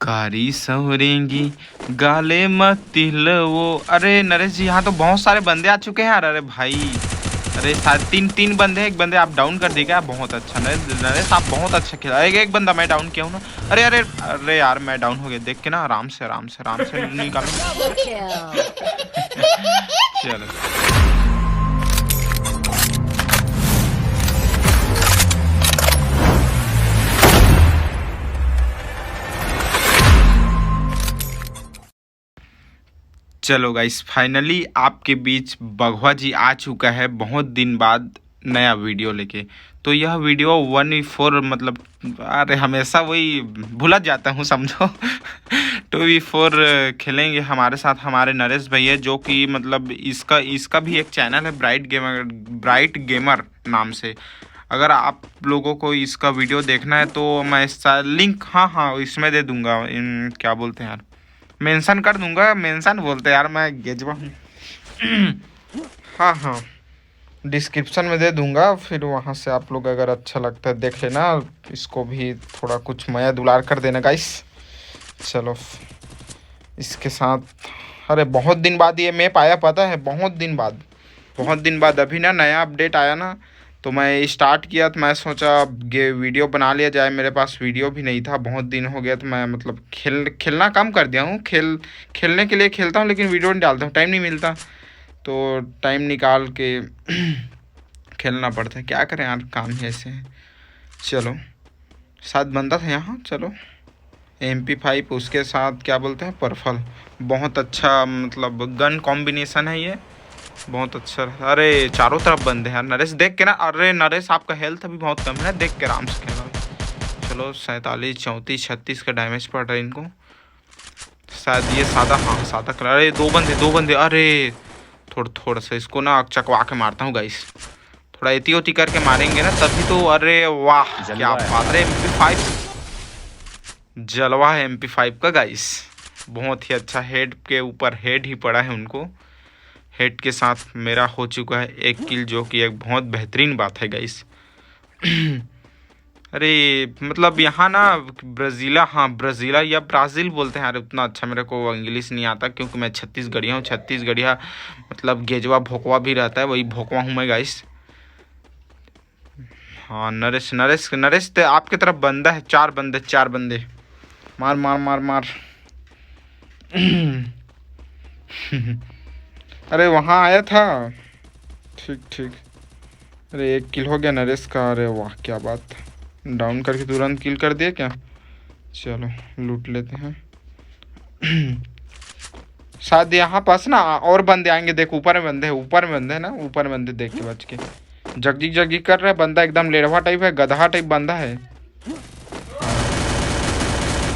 कारी सवरेंगी गाले मत तिल वो। अरे नरेश जी, यहाँ तो बहुत सारे बंदे आ चुके हैं यार। अरे भाई, अरे शायद तीन तीन बंदे हैं। एक बंदे आप डाउन कर दिए क्या? बहुत अच्छा नरेश, नरेश आप बहुत अच्छा खेला। एक बंदा मैं डाउन किया हूँ ना। अरे अरे अरे यार, मैं डाउन हो गया। देख के ना, आराम से आराम से आराम से निकालो। चलो चलो गाइस, फाइनली आपके बीच बघवा जी आ चुका है बहुत दिन बाद नया वीडियो लेके। तो यह वीडियो 1v4 मतलब, अरे हमेशा वही भूला जाता हूँ समझो। 2v4 खेलेंगे हमारे साथ हमारे नरेश भैया, जो कि मतलब इसका इसका भी एक चैनल है ब्राइट गेमर नाम से। अगर आप लोगों को इसका वीडियो देखना है तो मैं इसका लिंक हाँ इसमें दे दूंगा। क्या बोलते हैं यार, मेंशन कर दूंगा। मेंशन बोलते यार, मैं गेजवा हूँ। हाँ, डिस्क्रिप्शन में दे दूंगा। फिर वहाँ से आप लोग अगर अच्छा लगता है देख लेना। इसको भी थोड़ा कुछ माया दुलार कर देना गाइस। चलो इसके साथ, अरे बहुत दिन बाद ये मैप आया, पता है? बहुत दिन बाद अभी ना नया अपडेट आया ना, तो मैं स्टार्ट किया। तो मैं सोचा वीडियो बना लिया जाए। मेरे पास वीडियो भी नहीं था, बहुत दिन हो गया। तो मैं मतलब खेलना कम कर दिया हूँ। खेलने के लिए खेलता हूँ, लेकिन वीडियो नहीं डालता हूँ, टाइम नहीं मिलता। तो टाइम निकाल के खेलना पड़ता है, क्या करें यार, काम ही ऐसे है। चलो, 7 बंदा था यहाँ। चलो MP5, उसके साथ क्या बोलते हैं, परफल। बहुत अच्छा मतलब गन कॉम्बिनेशन है ये, बहुत अच्छा। अरे चारों तरफ बंदे हैं नरेश, देख के ना। अरे नरेश, आपका हेल्थ अभी बहुत कम है, देख के आराम से खेलना। चलो 47 34 36 का डैमेज पड़ रहा है इनको। शायद ये सादा, हाँ सादा कलर। अरे दो बंदे। अरे थोड़ा सा इसको ना चकवा के मारता हूँ गाइस। थोड़ा एती ओती करके मारेंगे ना तभी तो। अरे वाह, क्या बात। अरे MP5 जलवा है MP5 का गाइस, बहुत ही अच्छा। हेड के ऊपर हेड ही पड़ा है उनको। हेड के साथ मेरा हो चुका है 1 किल, जो कि एक बहुत बेहतरीन बात है गाइस। अरे मतलब यहाँ ना ब्राज़ीला या ब्राज़ील बोलते हैं यार। उतना अच्छा मेरे को इंग्लिश नहीं आता, क्योंकि मैं छत्तीसगढ़िया हूँ। छत्तीसगढ़िया मतलब गेजवा भोकवा भी रहता है, वही भोकवा हूँ मैं गाइस। हाँ नरेश तो आपके तरफ बंदा है। 4 बंदे। मार। अरे वहाँ आया था। ठीक। अरे 1 किल हो गया नरेश का। अरे वाह, क्या बात। डाउन करके तुरंत किल कर दिया क्या? चलो लूट लेते हैं। शायद यहाँ पास ना और बंदे आएंगे। देख ऊपर में बंदे है ना, ऊपर में बंदे, देख के बच के। जगजी कर रहा है बंदा, एकदम लेढ़वा टाइप है, गधा टाइप बंदा है।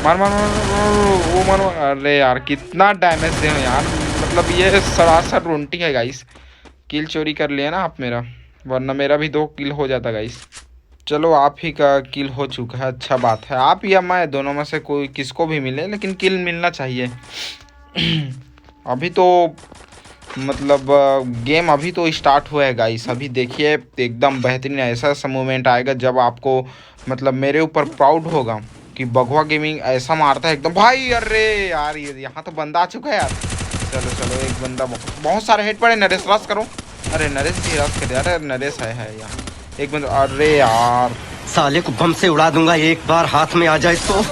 मार। अरे यार कितना डैमेज दे यार, मतलब ये सरासर रोंटी है गाइस। किल चोरी कर लिया ना आप मेरा, वरना मेरा भी 2 किल हो जाता गाइस। चलो आप ही का किल हो चुका है, अच्छा बात है। आप या मैं, दोनों में से कोई किसको भी मिले, लेकिन किल मिलना चाहिए। अभी तो मतलब गेम अभी तो स्टार्ट हुआ है गाइस। अभी देखिए एकदम बेहतरीन ऐसा मोमेंट आएगा जब आपको मतलब मेरे ऊपर प्राउड होगा कि बघवा गेमिंग ऐसा मारता है एकदम भाई। अरे यार ये यहाँ तो बंदा आ चुका है यार। चलो एक बंदा, बहुत सारे हेड पड़े। नरेश रश करो। अरे नरेश जी रश कर। अरे नरेश है यहाँ एक बंदा। अरे यार साले को बम से उड़ा दूंगा एक बार हाथ में आ जाए तो।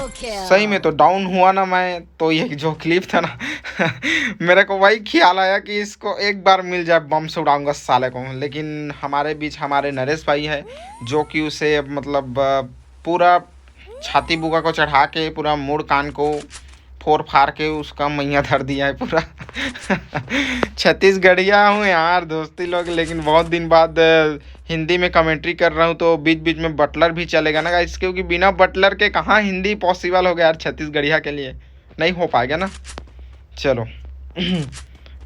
सही में तो डाउन हुआ ना मैं, तो ये जो क्लिप था ना, मेरे को वही ख्याल आया कि इसको एक बार मिल जाए, बम से उड़ाऊंगा साले को। लेकिन हमारे बीच हमारे नरेश भाई है, जो कि उसे मतलब पूरा छाती बुका को चढ़ा के पूरा मुड़ कान को फोड़ फाड़ के उसका मैया धर दिया है पूरा। छत्तीसगढ़िया हूँ यार दोस्ती लोग, लेकिन बहुत दिन बाद हिंदी में कमेंट्री कर रहा हूँ, तो बीच बीच में बटलर भी चलेगा ना गाइस, क्योंकि बिना बटलर के कहाँ हिंदी पॉसिबल हो गया यार। छत्तीसगढ़िया के लिए नहीं हो पाएगा ना। चलो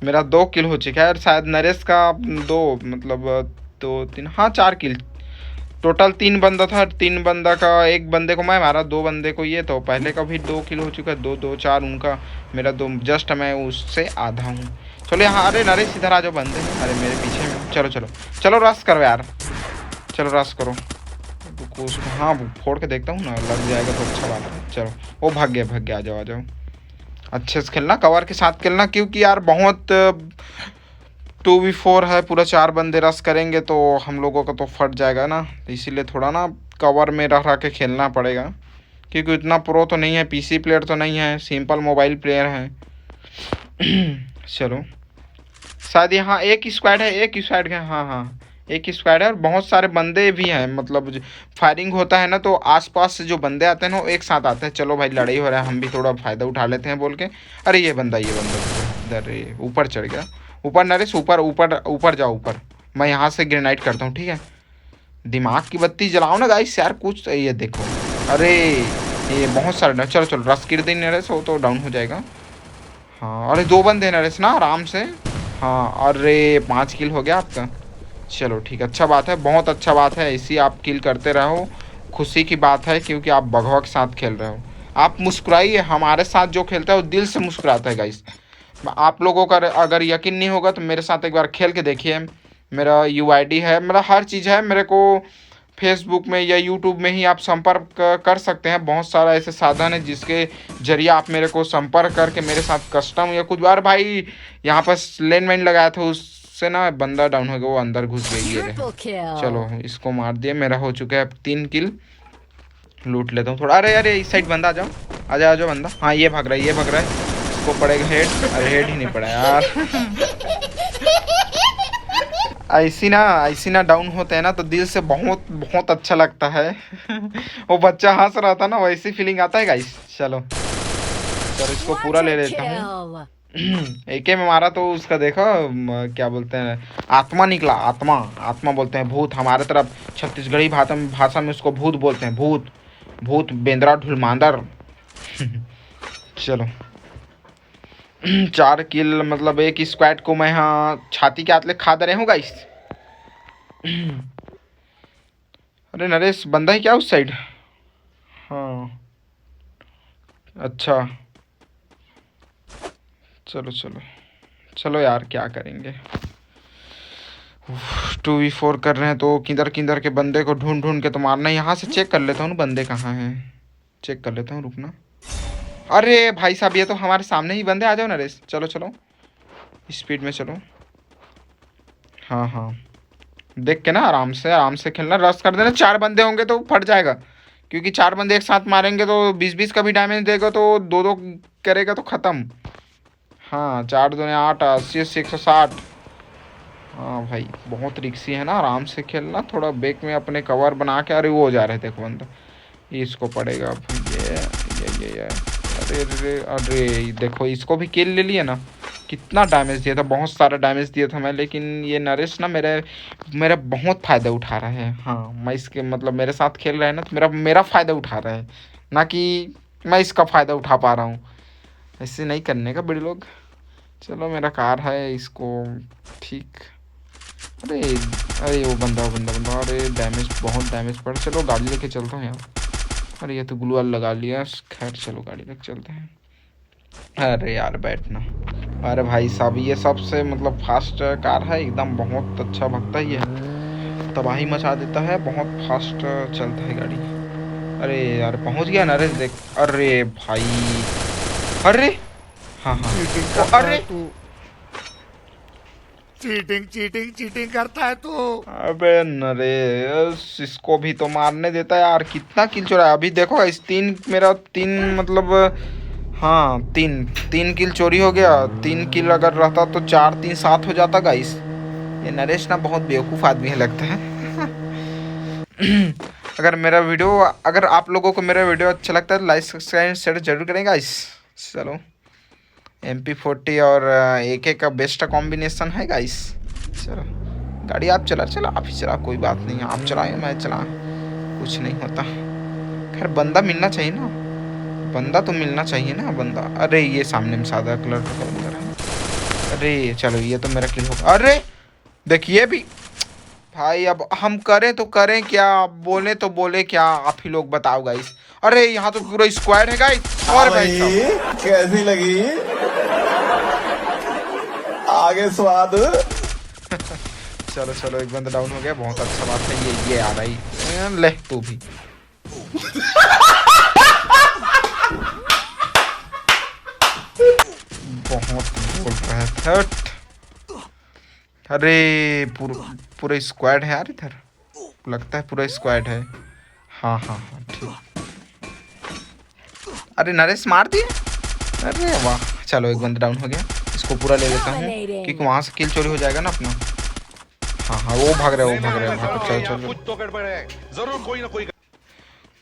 मेरा 2 किल हो चुका है, और शायद नरेश का 2 मतलब 2 3 हाँ 4 किल टोटल। 3 बंदा था, 3 बंदा का 1 बंदे को मैं मारा, 2 बंदे को ये। तो पहले का भी 2 किल हो चुका है, 2 4 उनका, मेरा 2 जस्ट मैं उससे आधा हूँ। चलो यहाँ, अरे नरेश इधर आ जाओ, बंदे हैं अरे मेरे पीछे में। चलो रश करो यार, चलो रश करो। उसको हाँ फोड़ के देखता हूँ ना, लग जाएगा तो अच्छा बात है। चलो वो भाग गया, आ जाओ आ जाओ। अच्छे से खेलना, कवर के साथ खेलना, क्योंकि यार बहुत 2v4 है, पूरा 4 बंदे रश करेंगे तो हम लोगों का तो फट जाएगा ना, तो इसीलिए थोड़ा ना कवर में रह के खेलना पड़ेगा, क्योंकि इतना प्रो तो नहीं है, पीसी प्लेयर तो नहीं है, सिंपल मोबाइल प्लेयर है। चलो शायद यहाँ एक ही स्क्वाड है, हाँ एक ही स्क्वाड है, और बहुत सारे बंदे भी हैं, मतलब फायरिंग होता है ना तो आसपास से जो बंदे आते हैं ना वो एक साथ आते हैं। चलो भाई लड़ाई हो रहा है, हम भी थोड़ा फ़ायदा उठा लेते हैं बोल के। अरे ये बंदा इधर ऊपर चढ़ गया, ऊपर नरेश, ऊपर जाओ ऊपर। मैं यहाँ से ग्रेनाइट करता हूँ, ठीक है। दिमाग की बत्ती जलाओ ना गाइस यार कुछ। ये देखो, अरे ये बहुत सारे, चलो रस कर दी नरेश, वो तो डाउन हो जाएगा। हाँ अरे 2 बंदे नरेश ना, आराम से। हाँ अरे 5 किल हो गया आपका, चलो ठीक, अच्छा बात है, बहुत अच्छा बात है, इसी आप किल करते रहो, खुशी की बात है, क्योंकि आप भगवा के साथ खेल रहे हो। आप मुस्कुराइए, हमारे साथ जो खेलता है वो दिल से मुस्कुराता है गाइस। आप लोगों का अगर यकीन नहीं होगा तो मेरे साथ एक बार खेल के देखिए। मेरा UID है, मेरा हर चीज़ है, मेरे को फेसबुक में या यूट्यूब में ही आप संपर्क कर सकते हैं। बहुत सारा ऐसे साधन है जिसके जरिए आप मेरे को संपर्क करके मेरे साथ कस्टम या कुछ बार, भाई यहाँ पर लैंडमाइन लगाया था उससे ना बंदा डाउन हो गया, वो अंदर घुस गई। ये चलो इसको मार दिया, मेरा हो चुका है अब 3 किल। लूट लेता हूँ थोड़ा। अरे इस साइड बंदा, आ जाओ बंदा। हाँ ये भाग रहा है, इसको पड़ेगा हेड। अरे हेड ही नहीं पड़ा यार। ऐसी ना डाउन होते हैं ना तो दिल से बहुत बहुत अच्छा लगता है। वो बच्चा हंस रहा था ना, वैसी फीलिंग आता है गाइस। चलो इसको पूरा ले लेता हूँ। AK में मारा तो उसका देखो क्या बोलते हैं, आत्मा निकला, आत्मा बोलते हैं, भूत। हमारे तरफ छत्तीसगढ़ी भाषा में उसको भूत बोलते हैं, भूत बेंद्रा ढुलमांदर। चलो 4 किल, मतलब एक स्क्वाड को मैं यहाँ छाती के आतले खा दे रहे हूँ गाइस। अरे नरेश बंदा ही क्या उस साइड? हाँ अच्छा, चलो यार क्या करेंगे, 2v4 कर रहे हैं तो किधर के बंदे को ढूंढ के तो मारना है। यहाँ से चेक कर लेता हूँ बंदे कहाँ हैं, चेक कर लेता हूँ, रुकना। अरे भाई साहब ये तो हमारे सामने ही बंदे, आ जाओ नरेश, चलो स्पीड में चलो। हाँ देख के ना आराम से खेलना, रश कर देना। 4 बंदे होंगे तो फट जाएगा, क्योंकि 4 बंदे एक साथ मारेंगे तो 20 का भी डैमेज देगा, तो 2 करेगा तो ख़त्म। हाँ 4 दूने 8, 80 80 160। हाँ भाई बहुत रिक्सी है ना, आराम से खेलना, थोड़ा बैक में अपने कवर बना के। अरे वो हो जा रहे देखो बंदा, इसको पड़ेगा ये अरे देखो इसको भी किल ले लिया ना। कितना डैमेज दिया था, बहुत सारा डैमेज दिया था मैं, लेकिन ये नरेश ना मेरा बहुत फ़ायदा उठा रहा है। हाँ मैं इसके मतलब मेरे साथ खेल रहा है ना तो मेरा फ़ायदा उठा रहा है, ना कि मैं इसका फ़ायदा उठा पा रहा हूँ। ऐसे नहीं करने का बड़े लोग। चलो मेरा कार है, इसको ठीक। अरे वो बंदा अरे बहुत डैमेज पड़ा। चलो गाड़ी लेके चलता हूँ यार। अरे ये तो ग्लू लगा लिया, खैर चलो गाड़ी लेके चलते हैं। अरे यार बैठना। अरे भाई साहब ये सबसे मतलब फास्ट कार है एकदम, बहुत अच्छा भगता है ये, तबाही मचा देता है, बहुत फास्ट चलता है गाड़ी। अरे यार पहुंच गया नरेश देख। अरे भाई अरे हाँ अरे चीटिंग करता है तू। अबे नरेश इसको भी तो मारने देता है यार, कितना किल चोरा है अभी देखो इस मेरा 3 मतलब हाँ 3 किल चोरी हो गया। 3 किल अगर रहता तो 4 3 7 हो जाता गाइस। ये नरेश ना बहुत बेवकूफ़ आदमी है लगता है। अगर आप लोगों को मेरा वीडियो अच्छा लगता है तो लाइक सब्सक्राइब शेयर जरूर करें गाइस। चलो MP40 और AK का बेस्ट कॉम्बिनेशन है गाइस। चलो गाड़ी आप ही चला, कोई बात नहीं, आप चलाएं मैं चला, कुछ नहीं होता। खैर बंदा मिलना चाहिए ना, बंदा तो मिलना चाहिए ना बंदा। अरे ये सामने में सादा कलर का बंदा है। अरे चलो ये तो मेरा किल होगा। अरे देखिए भी भाई, अब हम करें तो करें क्या, बोले तो बोले क्या, आप ही लोग बताओ गाइस। अरे यहाँ तो पूरा स्क्वाड है गाइस। और भाई कैसी लगी आगे स्वाद। चलो एक बंदा डाउन हो गया, बहुत अच्छा बात है। ये आ रहा है ले तू भी। बहुत बोल रहा है। अरे पूरा स्क्वाड है यार इधर, लगता है पूरा स्क्वाड है। हाँ हाँ हाँ ठीक। अरे नरेश मार दिए, अरे वाह। चलो एक बंदा डाउन हो गया, इसको पूरा ले लेता हूँ क्योंकि वहां से किल चोरी हो जाएगा ना अपना। हाँ हाँ वो भाग रहा है, वो भाग रहा है। चलो चलो, कुछ तो गड़बड़ है, जरूर कोई ना कोई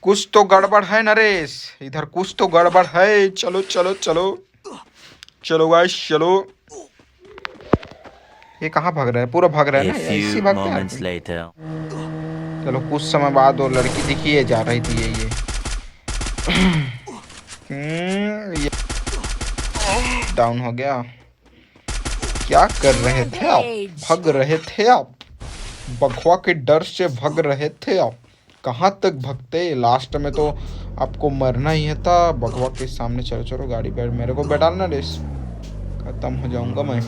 कुछ तो गड़बड़ है नरेश, इधर कुछ तो गड़बड़ है। चलो चलो चलो चलो गाइस चलो। ये कहाँ भाग रहा है, पूरा भाग रहा है ना, ऐसी भागता है। चलो कुछ समय बाद वो लड़की दिखी है, जा रही थी ये ये डाउन हो गया। क्या कर रहे थे आप, भाग रहे थे आप, बघवा के डर से भाग रहे थे आप। कहाँ तक भगते, लास्ट में तो आपको मरना ही है था बघवा के सामने। चलो चलो गाड़ी पे मेरे को बैठाना रेस, खत्म हो जाऊंगा मैं।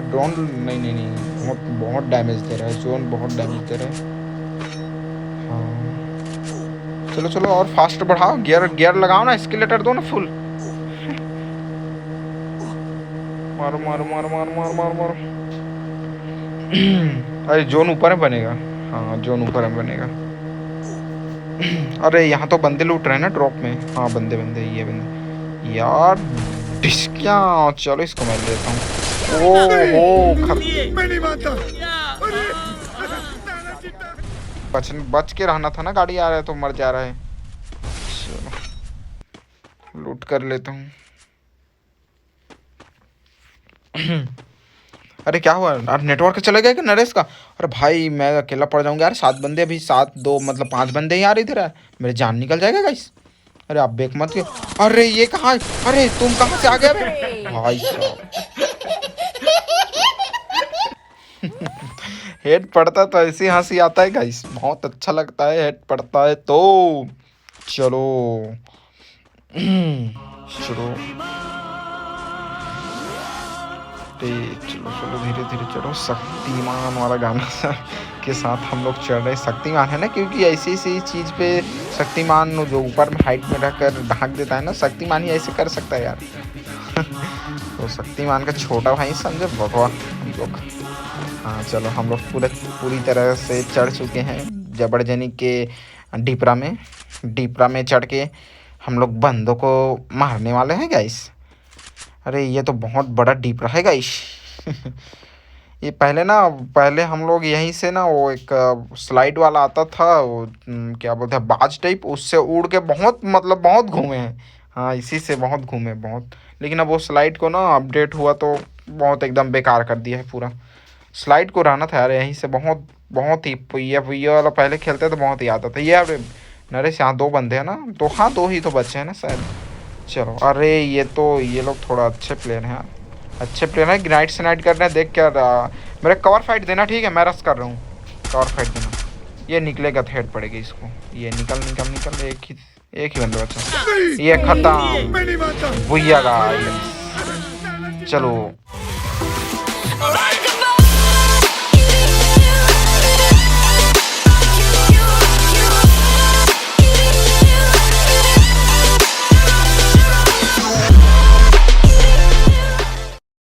ड्रोन नहीं नहीं नहीं, बहुत बहुत डैमेज दे रहा है, जोन बहुत डैमेज दे रहा है। हाँ चलो चलो और फास्ट बढ़ाओ, गियर गियर लगाओ ना, स्केलेटर दो ना फुल। मारो मारो मारो मारो मारो मारो मारो। अरे जोन ऊपर में बनेगा, हाँ जोन ऊपर में बनेगा। अरे यहाँ तो बंदे लूट रहे हैं ना ड्रॉप में। हाँ बंदे बंदे, ये बंदे यार डिस्किया। चलो इसको मैं लेता हूँ। ओहो मैं नहीं मानता। बच के रहना था ना, गाड़ी आ रहा है तो मर जा रहा है। चलो लूट कर लेता हूँ। अरे क्या हुआ यार, नेटवर्क चला गया क्या नरेश का? अरे भाई मैं अकेला पड़ जाऊंगा यार, 7 बंदे अभी, 7 2 मतलब 5 बंदे ही यार इधर है, मेरी जान निकल जाएगा गाइस। अरे आप बेक मत। अरे ये कहाँ, अरे तुम कहाँ से आ गए भाई साहब। हेड पड़ता तो ऐसी हंसी आता है गाइस, बहुत अच्छा लगता है हेड पड़ता है तो। चलो चलो चलो चलो धीरे धीरे चलो। शक्तिमान वाला गाना के साथ हम लोग चल रहे। शक्तिमान है ना, क्योंकि ऐसी ऐसी चीज पे शक्तिमान जो ऊपर में हाइट में रहकर ढांक देता है ना, शक्तिमान ही ऐसे कर सकता है यार। तो शक्तिमान का छोटा भाई समझे भगवान हम लोग। हाँ चलो हम लोग पूरी तरह से चढ़ चुके हैं जबरजनी के डिपरा में चढ़ के हम लोग बंदों को मारने वाले हैं गाइस। अरे ये तो बहुत बड़ा डिपरा है गाइस। ये पहले हम लोग यहीं से ना, वो एक स्लाइड वाला आता था, वो क्या बोलते हैं बाज टाइप, उससे उड़ के बहुत मतलब बहुत घूमे हैं। हाँ इसी से बहुत घूमे बहुत, लेकिन अब वो स्लाइड को ना अपडेट हुआ तो बहुत एकदम बेकार कर दिया है पूरा। स्लाइड को रहना था यार यहीं से, बहुत बहुत ही ये वाला पहले खेलते तो बहुत ही आता था। ये अब नरेश यहाँ 2 बंदे हैं ना, तो हाँ 2 ही तो बचे हैं ना शायद। चलो अरे ये लोग थोड़ा अच्छे प्लेयर हैं, अच्छे प्लेयर हैं। ग्राइड से नाइट कर रहे हैं, देख क्या मेरे कवर फाइट देना, ठीक है मैं रस कर रहा हूँ, कवर फाइट देना। ये निकलेगा तो हेड पड़ेगी इसको। ये निकल निकल निकल, एक ही बंदा बचा, ये खत्म। भुइया गाइस। चलो